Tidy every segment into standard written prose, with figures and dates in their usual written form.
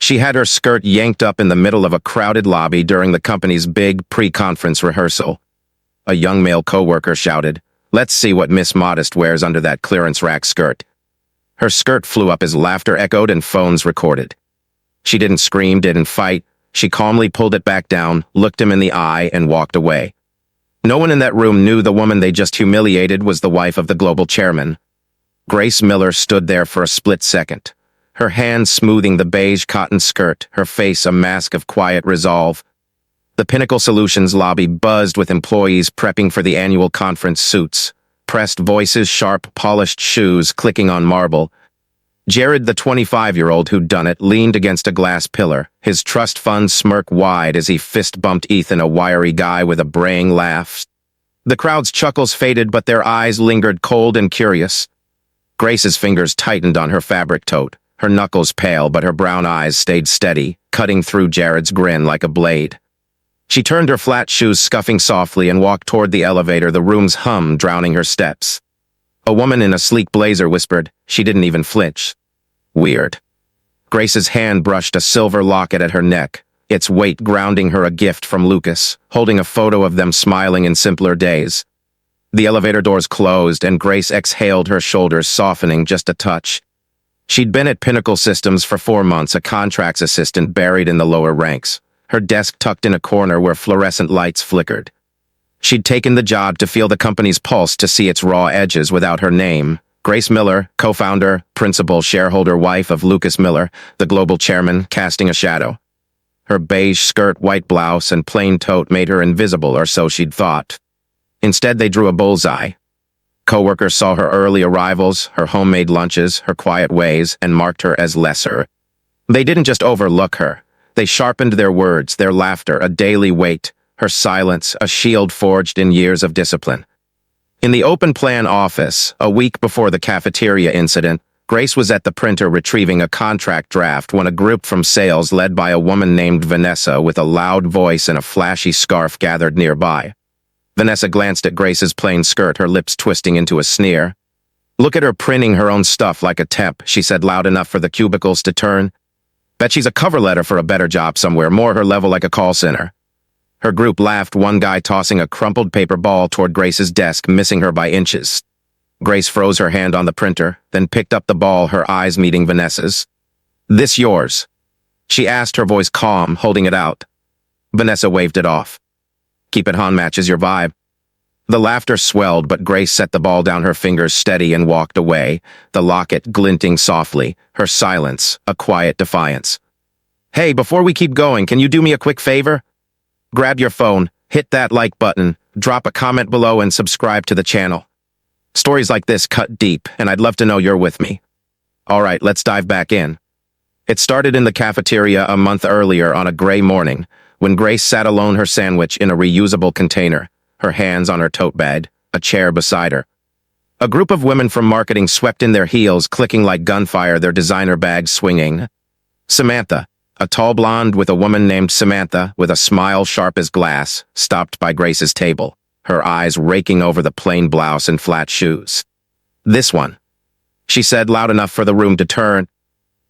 She had her skirt yanked up in the middle of a crowded lobby during the company's big pre-conference rehearsal. A young male coworker shouted, "Let's see what Miss Modest wears under that clearance rack skirt." Her skirt flew up as laughter echoed and phones recorded. She didn't scream, didn't fight. She calmly pulled it back down, looked him in the eye, and walked away. No one in that room knew the woman they just humiliated was the wife of the global chairman. Grace Miller stood there for a split second, her hands smoothing the beige cotton skirt, her face a mask of quiet resolve. The Pinnacle Solutions lobby buzzed with employees prepping for the annual conference suits, pressed voices, sharp, polished shoes clicking on marble. Jared, the 25-year-old who'd done it, leaned against a glass pillar, his trust fund smirk wide as he fist-bumped Ethan, a wiry guy with a braying laugh. The crowd's chuckles faded, but their eyes lingered cold and curious. Grace's fingers tightened on her fabric tote, her knuckles pale, but her brown eyes stayed steady, cutting through Jared's grin like a blade. She turned her flat shoes scuffing softly and walked toward the elevator, the room's hum drowning her steps. A woman in a sleek blazer whispered. She didn't even flinch. Weird. Grace's hand brushed a silver locket at her neck, its weight grounding her, a gift from Lucas, holding a photo of them smiling in simpler days. The elevator doors closed and Grace exhaled, her shoulders softening just a touch. She'd been at Pinnacle Systems for 4 months, a contracts assistant buried in the lower ranks, her desk tucked in a corner where fluorescent lights flickered. She'd taken the job to feel the company's pulse, to see its raw edges without her name. Grace Miller, co-founder, principal shareholder, wife of Lucas Miller, the global chairman, casting a shadow. Her beige skirt, white blouse, and plain tote made her invisible, or so she'd thought. Instead, they drew a bullseye. Coworkers saw her early arrivals, her homemade lunches, her quiet ways, and marked her as lesser. They didn't just overlook her. They sharpened their words, their laughter, a daily weight, her silence, a shield forged in years of discipline. In the open-plan office, a week before the cafeteria incident, Grace was at the printer retrieving a contract draft when a group from sales led by a woman named Vanessa with a loud voice and a flashy scarf gathered nearby. Vanessa glanced at Grace's plain skirt, her lips twisting into a sneer. "Look at her printing her own stuff like a temp," she said loud enough for the cubicles to turn. "Bet she's a cover letter for a better job somewhere, more her level, like a call center." Her group laughed, one guy tossing a crumpled paper ball toward Grace's desk, missing her by inches. Grace froze her hand on the printer, then picked up the ball, her eyes meeting Vanessa's. "This yours?" she asked, her voice calm, holding it out. Vanessa waved it off. "Keep it on, matches your vibe." The laughter swelled, but Grace set the ball down, her fingers steady, and walked away, the locket glinting softly, her silence a quiet defiance. "Hey, before we keep going, can you do me a quick favor? Grab your phone, hit that like button, drop a comment below, and subscribe to the channel. Stories like this cut deep, and I'd love to know you're with me." All right, let's dive back in. It started in the cafeteria a month earlier on a gray morning, when Grace sat alone, her sandwich in a reusable container, her hands on her tote bag, a chair beside her. A group of women from marketing swept in, their heels clicking like gunfire, their designer bags swinging. Samantha, a tall blonde with a woman named Samantha, with a smile sharp as glass, stopped by Grace's table, her eyes raking over the plain blouse and flat shoes. "This one," she said loud enough for the room to turn.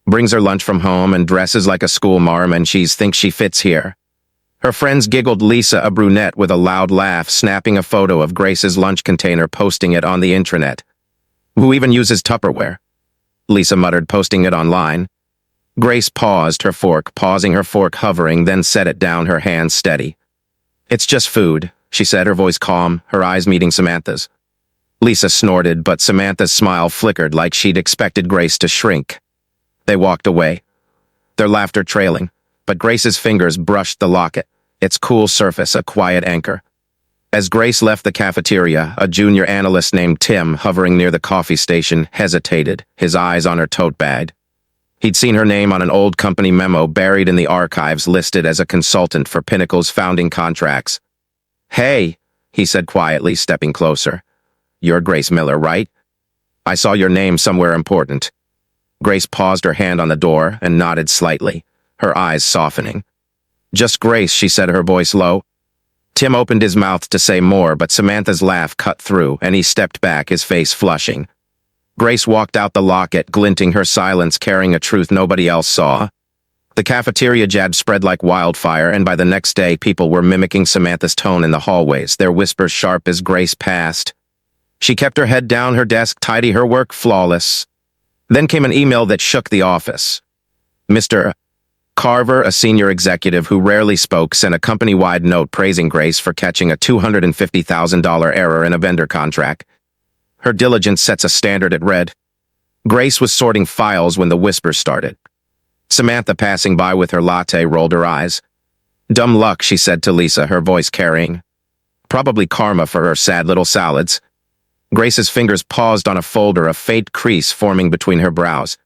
"Brings her lunch from home and dresses like a school marm, and she thinks she fits here." Her friends giggled. Lisa, a brunette with a loud laugh, snapping a photo of Grace's lunch container, posting it on the intranet. "Who even uses Tupperware?" Lisa muttered, posting it online. Grace paused, pausing her fork hovering, then set it down, her hands steady. "It's just food," she said, her voice calm, her eyes meeting Samantha's. Lisa snorted, but Samantha's smile flickered like she'd expected Grace to shrink. They walked away, their laughter trailing, but Grace's fingers brushed the locket, its cool surface a quiet anchor. As Grace left the cafeteria, a junior analyst named Tim, hovering near the coffee station, hesitated, his eyes on her tote bag. He'd seen her name on an old company memo buried in the archives, listed as a consultant for Pinnacle's founding contracts. "Hey," he said quietly, stepping closer. "You're Grace Miller, right? I saw your name somewhere important." Grace paused, her hand on the door, and nodded slightly, her eyes softening. "Just Grace," she said, her voice low. Tim opened his mouth to say more, but Samantha's laugh cut through, and he stepped back, his face flushing. Grace walked out, the locket glinting, her silence carrying a truth nobody else saw. The cafeteria jab spread like wildfire, and by the next day, people were mimicking Samantha's tone in the hallways, their whispers sharp as Grace passed. She kept her head down, her desk tidy, her work flawless. Then came an email that shook the office. Mr. Carver, a senior executive who rarely spoke, sent a company-wide note praising Grace for catching a $250,000 error in a vendor contract. Her diligence sets a standard, it read. Grace was sorting files when the whispers started. Samantha, passing by with her latte, rolled her eyes. Dumb luck, she said to Lisa, her voice carrying. Probably karma for her sad little salads. Grace's fingers paused on a folder, a faint crease forming between her brows.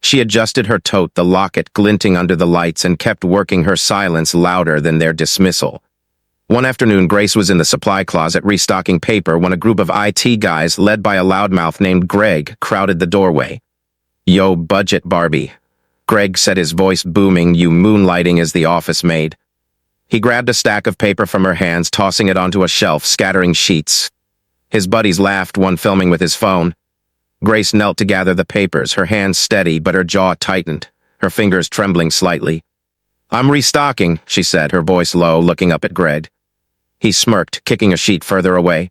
She adjusted her tote, the locket glinting under the lights, and kept working, her silence louder than their dismissal. One afternoon, Grace was in the supply closet restocking paper when a group of IT guys, led by a loudmouth named Greg, crowded the doorway. Yo, budget Barbie. Greg said, his voice booming, you moonlighting as the office maid. He grabbed a stack of paper from her hands, tossing it onto a shelf, scattering sheets. His buddies laughed, one filming with his phone. Grace knelt to gather the papers, her hands steady, but her jaw tightened, her fingers trembling slightly. I'm restocking, she said, her voice low, looking up at Greg. He smirked, kicking a sheet further away.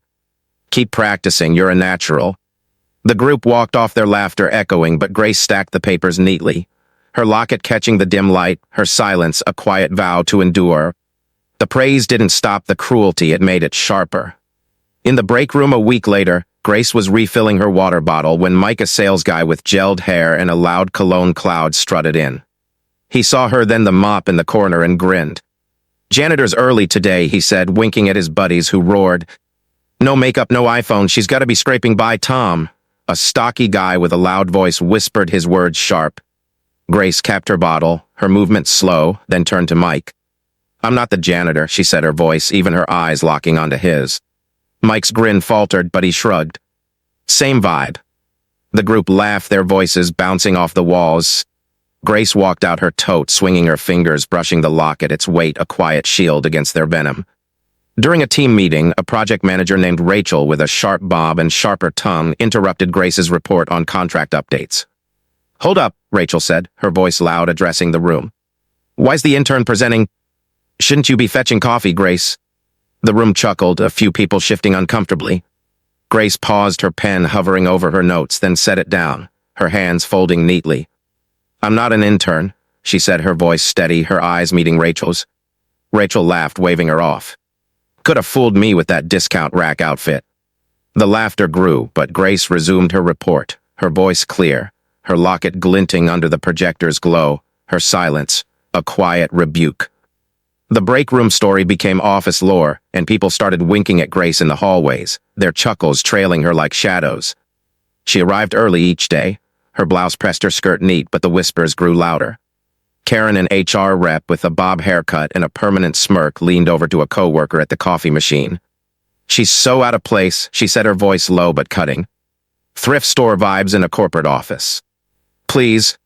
Keep practicing, you're a natural. The group walked off, their laughter echoing, but Grace stacked the papers neatly, her locket catching the dim light, her silence a quiet vow to endure. The praise didn't stop the cruelty, it made it sharper. In the break room a week later, Grace was refilling her water bottle when Mike, a sales guy with gelled hair and a loud cologne cloud, strutted in. He saw her, then the mop in the corner, and grinned. Janitor's early today, he said, winking at his buddies who roared. No makeup, no iPhone, she's got to be scraping by Tom. A stocky guy with a loud voice whispered his words sharp. Grace capped her bottle, her movements slow, then turned to Mike. I'm not the janitor, she said, her voice, even her eyes locking onto his. Mike's grin faltered, but he shrugged. Same vibe. The group laughed, their voices bouncing off the walls. Grace walked out, her tote swinging, her fingers brushing the locket, its weight a quiet shield against their venom. During a team meeting, a project manager named Rachel, with a sharp bob and sharper tongue, interrupted Grace's report on contract updates. Hold up, Rachel said, her voice loud, addressing the room. Why's the intern presenting? Shouldn't you be fetching coffee, Grace? The room chuckled, a few people shifting uncomfortably. Grace paused, her pen hovering over her notes, then set it down, her hands folding neatly. I'm not an intern, she said, her voice steady, her eyes meeting Rachel's. Rachel laughed, waving her off. Could have fooled me with that discount rack outfit. The laughter grew, but Grace resumed her report, her voice clear, her locket glinting under the projector's glow, her silence a quiet rebuke. The break room story became office lore, and people started winking at Grace in the hallways, their chuckles trailing her like shadows. She arrived early each day. Her blouse pressed her skirt neat, but the whispers grew louder. Karen, an HR rep with a bob haircut and a permanent smirk, leaned over to a coworker at the coffee machine. She's so out of place, she said, her voice low but cutting. Thrift store vibes in a corporate office. Please.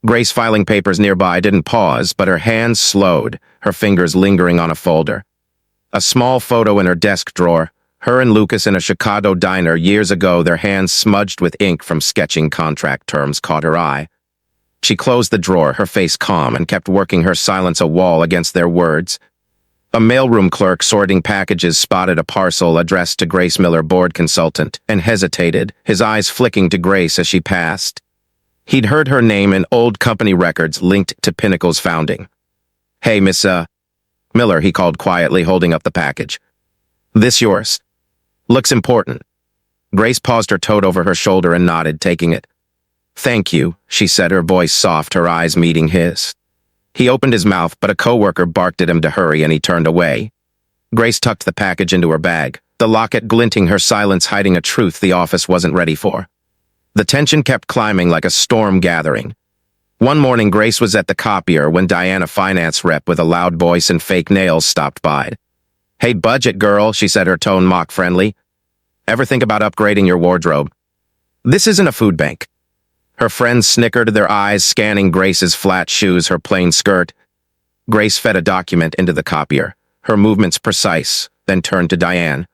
Grace, filing papers nearby, didn't pause, but her hands slowed, her fingers lingering on a folder. A small photo in her desk drawer, her and Lucas in a Chicago diner years ago, their hands smudged with ink from sketching contract terms, caught her eye. She closed the drawer, her face calm, and kept working, her silence a wall against their words. A mailroom clerk sorting packages spotted a parcel addressed to Grace Miller, board consultant, and hesitated, his eyes flicking to Grace as she passed. He'd heard her name in old company records linked to Pinnacle's founding. Hey, Miss, Miller, he called quietly, holding up the package. This yours? Looks important. Grace paused, her tote over her shoulder, and nodded, taking it. Thank you, she said, her voice soft, her eyes meeting his. He opened his mouth, but a coworker barked at him to hurry, and he turned away. Grace tucked the package into her bag, the locket glinting, her silence hiding a truth the office wasn't ready for. The tension kept climbing like a storm gathering. One morning, Grace was at the copier when Diana, finance rep with a loud voice and fake nails, stopped by. Hey, budget girl, she said, her tone mock-friendly. Ever think about upgrading your wardrobe? This isn't a food bank. Her friends snickered, their eyes scanning Grace's flat shoes, her plain skirt. Grace fed a document into the copier, her movements precise, then turned to Diane.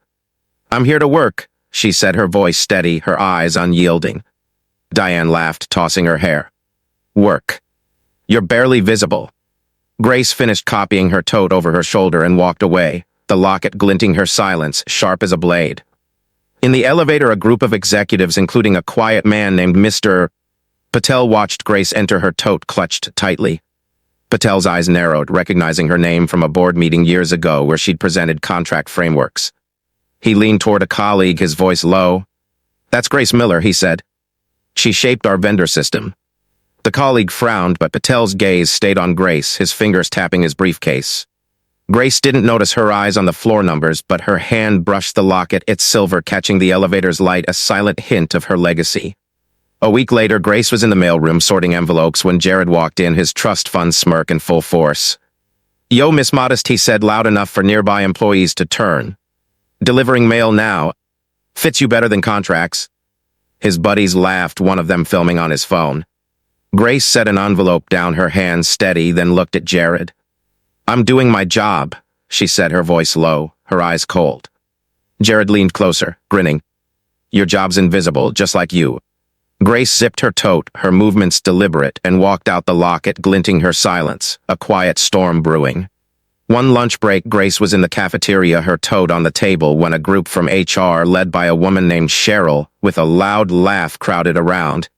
I'm here to work, she said, her voice steady, her eyes unyielding. Diane laughed, tossing her hair. Work. You're barely visible. Grace finished copying her tote over her shoulder and walked away, the locket glinting her silence, sharp as a blade. In the elevator, a group of executives, including a quiet man named Mr. Patel, watched Grace enter, her tote clutched tightly. Patel's eyes narrowed, recognizing her name from a board meeting years ago where she'd presented contract frameworks. He leaned toward a colleague, his voice low. "That's Grace Miller," he said. "She shaped our vendor system." The colleague frowned, but Patel's gaze stayed on Grace, his fingers tapping his briefcase. Grace didn't notice her eyes on the floor numbers, but her hand brushed the locket, its silver catching the elevator's light, a silent hint of her legacy. A week later, Grace was in the mailroom sorting envelopes when Jared walked in, his trust fund smirk in full force. "Yo, Miss Modest," he said, loud enough for nearby employees to turn. "Delivering mail now. Fits you better than contracts." His buddies laughed, one of them filming on his phone. Grace set an envelope down, her hand steady, then looked at Jared. "I'm doing my job," she said, her voice low, her eyes cold. Jared leaned closer, grinning. "Your job's invisible, just like you." Grace zipped her tote, her movements deliberate, and walked out, the locket glinting her silence, a quiet storm brewing. One lunch break, Grace was in the cafeteria, her tote on the table, when a group from HR, led by a woman named Cheryl, with a loud laugh, crowded around.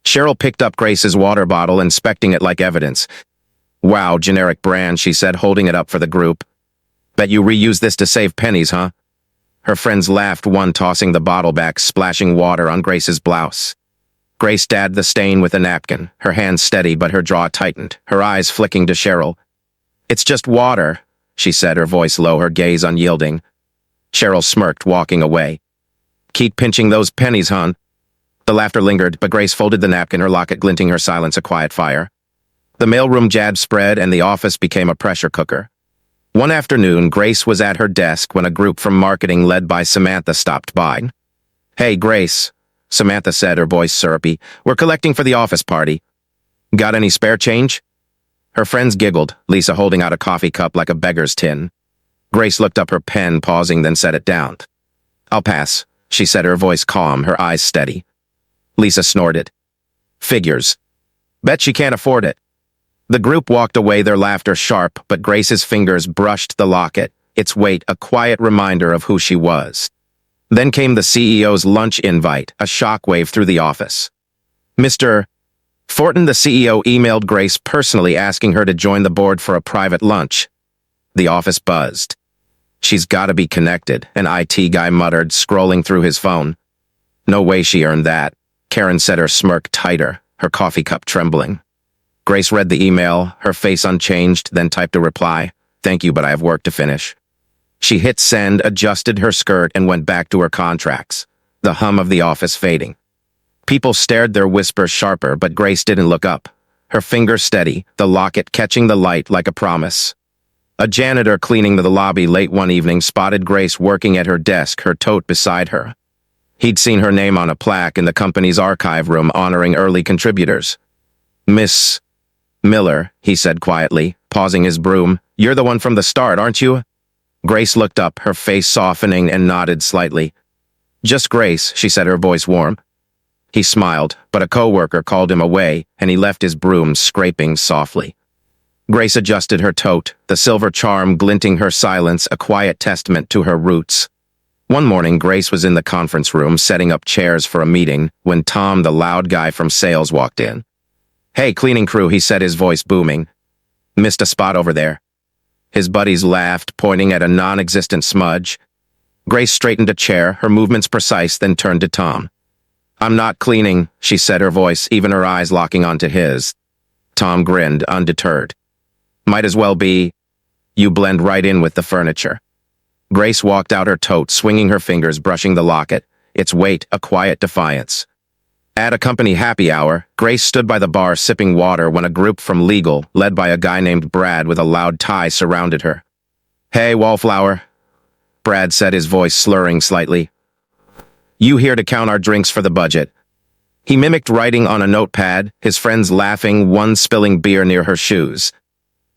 Cheryl picked up Grace's water bottle, inspecting it like evidence. "Wow, generic brand," she said, holding it up for the group. "Bet you reuse this to save pennies, huh?" Her friends laughed, one tossing the bottle back, splashing water on Grace's blouse. Grace dabbed the stain with a napkin, her hand steady but her jaw tightened, her eyes flicking to Cheryl. "It's just water," she said, her voice low, her gaze unyielding. Cheryl smirked, walking away. "Keep pinching those pennies, hon." The laughter lingered, but Grace folded the napkin, her locket glinting her silence, a quiet fire. The mailroom jab spread, and the office became a pressure cooker. One afternoon, Grace was at her desk when a group from marketing led by Samantha stopped by. "Hey, Grace," Samantha said, her voice syrupy. "We're collecting for the office party. Got any spare change?" Her friends giggled, Lisa holding out a coffee cup like a beggar's tin. Grace looked up, her pen, pausing, then set it down. "I'll pass," she said, her voice calm, her eyes steady. Lisa snorted. "Figures. Bet she can't afford it." The group walked away, their laughter sharp, but Grace's fingers brushed the locket, its weight a quiet reminder of who she was. Then came the CEO's lunch invite, a shockwave through the office. Mr. Fortin, the CEO, emailed Grace personally asking her to join the board for a private lunch. The office buzzed. "She's gotta be connected," an IT guy muttered, scrolling through his phone. "No way she earned that," Karen said, her smirk tighter, her coffee cup trembling. Grace read the email, her face unchanged, then typed a reply. "Thank you, but I have work to finish." She hit send, adjusted her skirt, and went back to her contracts, the hum of the office fading. People stared, their whispers sharper, but Grace didn't look up, her finger steady, the locket catching the light like a promise. A janitor cleaning the lobby late one evening spotted Grace working at her desk, her tote beside her. He'd seen her name on a plaque in the company's archive room honoring early contributors. "Miss Miller," he said quietly, pausing his broom. "You're the one from the start, aren't you?" Grace looked up, her face softening, and nodded slightly. "Just Grace," she said, her voice warm. He smiled, but a coworker called him away, and he left his broom scraping softly. Grace adjusted her tote, the silver charm glinting her silence, a quiet testament to her roots. One morning, Grace was in the conference room setting up chairs for a meeting when Tom, the loud guy from sales, walked in. "Hey, cleaning crew," he said, his voice booming. "Missed a spot over there." His buddies laughed, pointing at a non-existent smudge. Grace straightened a chair, her movements precise, then turned to Tom. "I'm not cleaning," she said, her voice, even her eyes locking onto his. Tom grinned, undeterred. "Might as well be. You blend right in with the furniture." Grace walked out, her tote swinging, her fingers brushing the locket, its weight a quiet defiance. At a company happy hour, Grace stood by the bar sipping water when a group from legal, led by a guy named Brad with a loud tie, surrounded her. "Hey, Wallflower," Brad said, his voice slurring slightly. "You here to count our drinks for the budget?" He mimicked writing on a notepad, his friends laughing, one spilling beer near her shoes.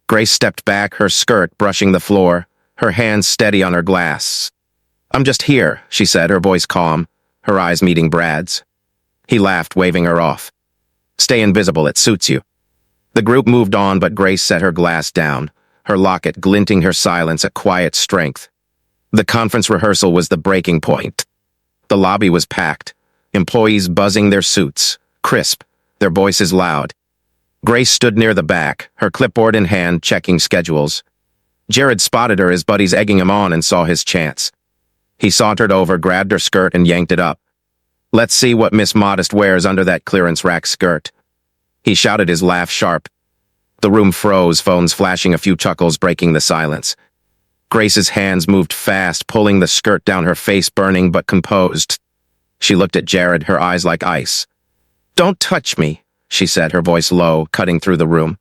Grace stepped back, her skirt brushing the floor, her hands steady on her glass. "I'm just here," she said, her voice calm, her eyes meeting Brad's. He laughed, waving her off. "Stay invisible, it suits you." The group moved on, but Grace set her glass down, her locket glinting her silence at quiet strength. The conference rehearsal was the breaking point. The lobby was packed, employees buzzing their suits, crisp, their voices loud. Grace stood near the back, her clipboard in hand, checking schedules. Jared spotted her, his buddies egging him on, and saw his chance. He sauntered over, grabbed her skirt, and yanked it up. "Let's see what Miss Modest wears under that clearance rack skirt." He shouted, his laugh sharp. The room froze, phones flashing, a few chuckles breaking the silence. Grace's hands moved fast, pulling the skirt down, her face burning but composed. She looked at Jared, her eyes like ice. "Don't touch me," she said, her voice low, cutting through the room.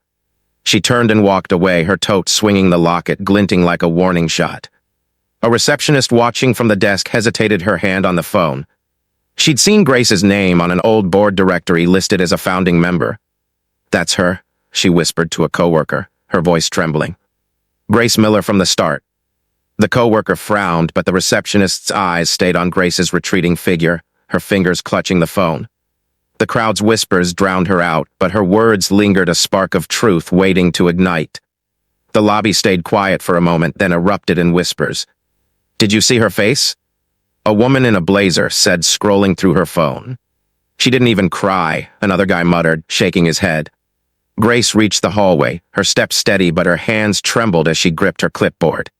She turned and walked away, her tote swinging, the locket glinting like a warning shot. A receptionist watching from the desk hesitated, her hand on the phone. She'd seen Grace's name on an old board directory listed as a founding member. "That's her," she whispered to a coworker, her voice trembling. "Grace Miller from the start." The coworker frowned, but the receptionist's eyes stayed on Grace's retreating figure, her fingers clutching the phone. The crowd's whispers drowned her out, but her words lingered, a spark of truth waiting to ignite. The lobby stayed quiet for a moment, then erupted in whispers. "Did you see her face?" A woman in a blazer said, scrolling through her phone. "She didn't even cry," another guy muttered, shaking his head. Grace reached the hallway, her steps steady, but her hands trembled as she gripped her clipboard.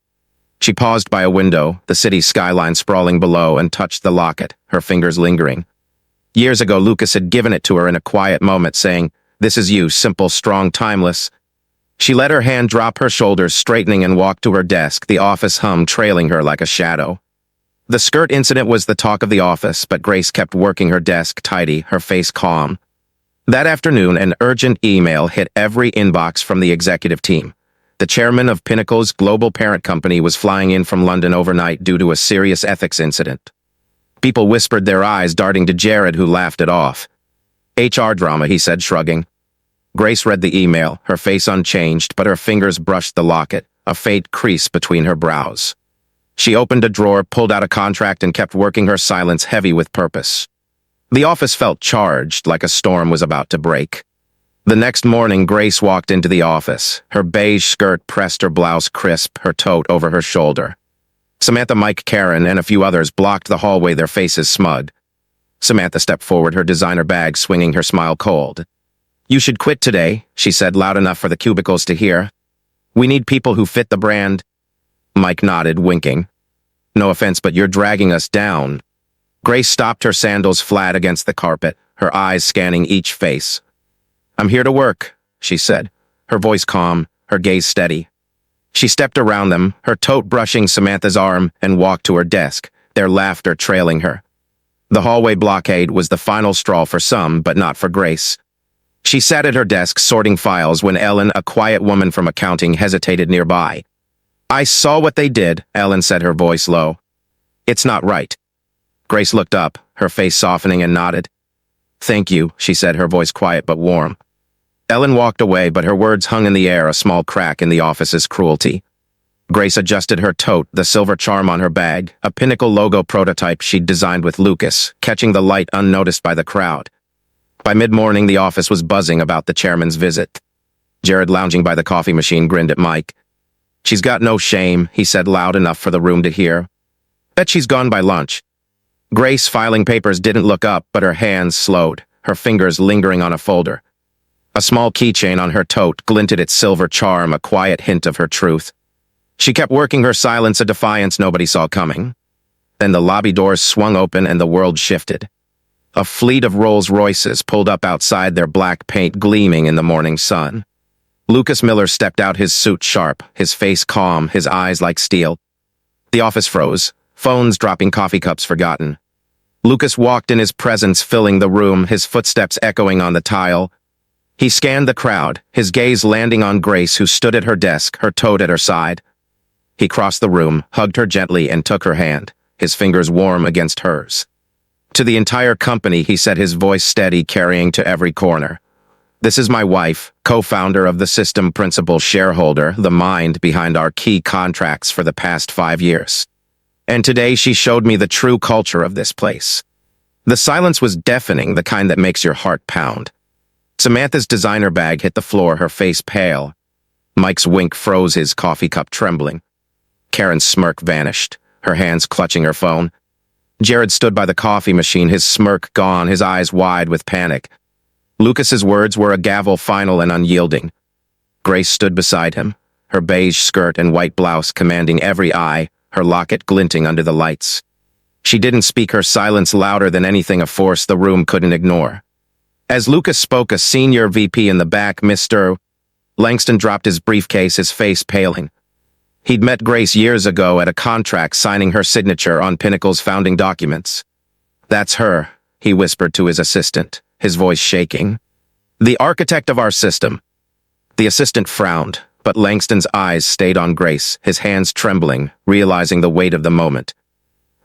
She paused by a window, the city skyline sprawling below, and touched the locket, her fingers lingering. Years ago, Lucas had given it to her in a quiet moment, saying, "This is you, simple, strong, timeless." She let her hand drop, her shoulders straightening, and walked to her desk, the office hum trailing her like a shadow. The skirt incident was the talk of the office, but Grace kept working, her desk tidy, her face calm. That afternoon, an urgent email hit every inbox from the executive team. The chairman of Pinnacle's global parent company was flying in from London overnight due to a serious ethics incident. People whispered, their eyes darting to Jared, who laughed it off. "HR drama," he said, shrugging. Grace read the email, her face unchanged, but her fingers brushed the locket, a faint crease between her brows. She opened a drawer, pulled out a contract, and kept working, her silence heavy with purpose. The office felt charged, like a storm was about to break. The next morning, Grace walked into the office. Her beige skirt pressed her blouse crisp, her tote over her shoulder. Samantha, Mike, Karen, and a few others blocked the hallway, their faces smug. Samantha stepped forward, her designer bag swinging, her smile cold. "You should quit today," she said, loud enough for the cubicles to hear. "We need people who fit the brand." Mike nodded, winking. "No offense, but you're dragging us down." Grace stopped, her sandals flat against the carpet, her eyes scanning each face. "I'm here to work," she said, her voice calm, her gaze steady. She stepped around them, her tote brushing Samantha's arm, and walked to her desk, their laughter trailing her. The hallway blockade was the final straw for some, but not for Grace. She sat at her desk sorting files when Ellen, a quiet woman from accounting, hesitated nearby. "I saw what they did," Ellen said, her voice low. "It's not right." Grace looked up, her face softening, and nodded. "Thank you," she said, her voice quiet but warm. Ellen walked away, but her words hung in the air, a small crack in the office's cruelty. Grace adjusted her tote, the silver charm on her bag, a Pinnacle logo prototype she'd designed with Lucas, catching the light unnoticed by the crowd. By mid-morning, the office was buzzing about the chairman's visit. Jared, lounging by the coffee machine, grinned at Mike. "She's got no shame," he said, loud enough for the room to hear. "Bet she's gone by lunch." Grace, filing papers, didn't look up, but her hands slowed, her fingers lingering on a folder. A small keychain on her tote glinted its silver charm, a quiet hint of her truth. She kept working, her silence a defiance nobody saw coming. Then the lobby doors swung open and the world shifted. A fleet of Rolls-Royces pulled up outside, their black paint gleaming in the morning sun. Lucas Miller stepped out, his suit sharp, his face calm, his eyes like steel. The office froze, phones dropping, coffee cups forgotten. Lucas walked in, his presence filling the room, his footsteps echoing on the tile. He scanned the crowd, his gaze landing on Grace, who stood at her desk, her tote at her side. He crossed the room, hugged her gently, and took her hand, his fingers warm against hers. "To the entire company," he said, his voice steady, carrying to every corner. "This is my wife, co-founder of the system, principal shareholder, the mind behind our key contracts for the past 5 years. And today she showed me the true culture of this place." The silence was deafening, the kind that makes your heart pound. Samantha's designer bag hit the floor, her face pale. Mike's wink froze, his coffee cup trembling. Karen's smirk vanished, her hands clutching her phone. Jared stood by the coffee machine, his smirk gone, his eyes wide with panic. Lucas's words were a gavel, final and unyielding. Grace stood beside him, her beige skirt and white blouse commanding every eye, her locket glinting under the lights. She didn't speak, her silence louder than anything, a force the room couldn't ignore. As Lucas spoke, a senior VP in the back, Mr. Langston, dropped his briefcase, his face paling. He'd met Grace years ago at a contract, signing her signature on Pinnacle's founding documents. "That's her," he whispered to his assistant, his voice shaking. "The architect of our system." The assistant frowned, but Langston's eyes stayed on Grace, his hands trembling, realizing the weight of the moment.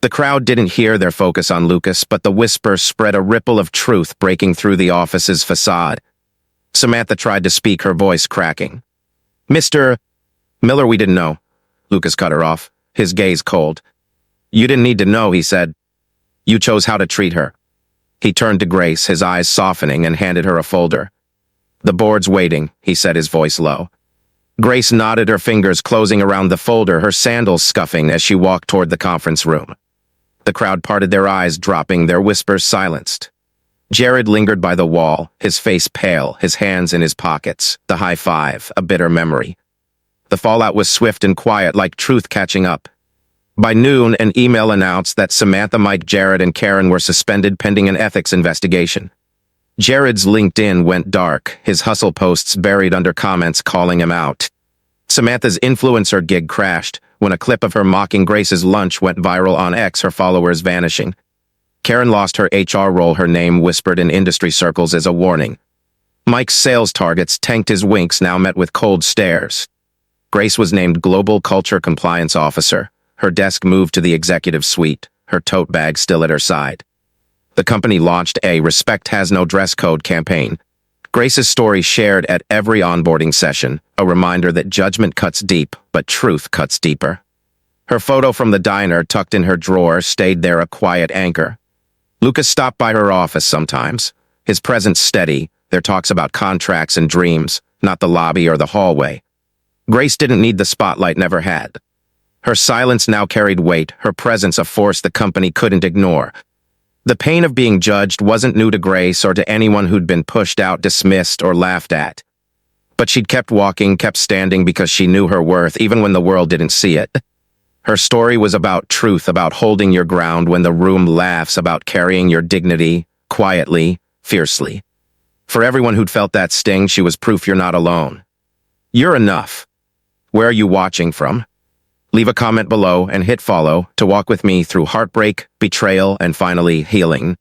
The crowd didn't hear their focus on Lucas, but the whisper spread, a ripple of truth breaking through the office's facade. Samantha tried to speak, her voice cracking. "Mr. Miller, we didn't know." Lucas cut her off, his gaze cold. "You didn't need to know," he said. "You chose how to treat her." He turned to Grace, his eyes softening, and handed her a folder. "The board's waiting," he said, his voice low. Grace nodded, her fingers closing around the folder, her sandals scuffing as she walked toward the conference room. The crowd parted, their eyes dropping, their whispers silenced. Jared lingered by the wall, his face pale, his hands in his pockets, the high five, a bitter memory. The fallout was swift and quiet, like truth catching up. By noon, an email announced that Samantha, Mike, Jared, and Karen were suspended pending an ethics investigation. Jared's LinkedIn went dark, his hustle posts buried under comments calling him out. Samantha's influencer gig crashed when a clip of her mocking Grace's lunch went viral on X, her followers vanishing. Karen lost her HR role, her name whispered in industry circles as a warning. Mike's sales targets tanked, his winks now met with cold stares. Grace was named Global Culture Compliance Officer. Her desk moved to the executive suite, her tote bag still at her side. The company launched a "Respect Has No Dress Code" campaign. Grace's story shared at every onboarding session, a reminder that judgment cuts deep, but truth cuts deeper. Her photo from the diner, tucked in her drawer, stayed there, a quiet anchor. Lucas stopped by her office sometimes, his presence steady, their talks about contracts and dreams, not the lobby or the hallway. Grace didn't need the spotlight, never had. Her silence now carried weight, her presence a force the company couldn't ignore. The pain of being judged wasn't new to Grace or to anyone who'd been pushed out, dismissed, or laughed at. But she'd kept walking, kept standing because she knew her worth, even when the world didn't see it. Her story was about truth, about holding your ground when the room laughs, about carrying your dignity, quietly, fiercely. For everyone who'd felt that sting, she was proof you're not alone. You're enough. Where are you watching from? Leave a comment below and hit follow to walk with me through heartbreak, betrayal, and finally healing.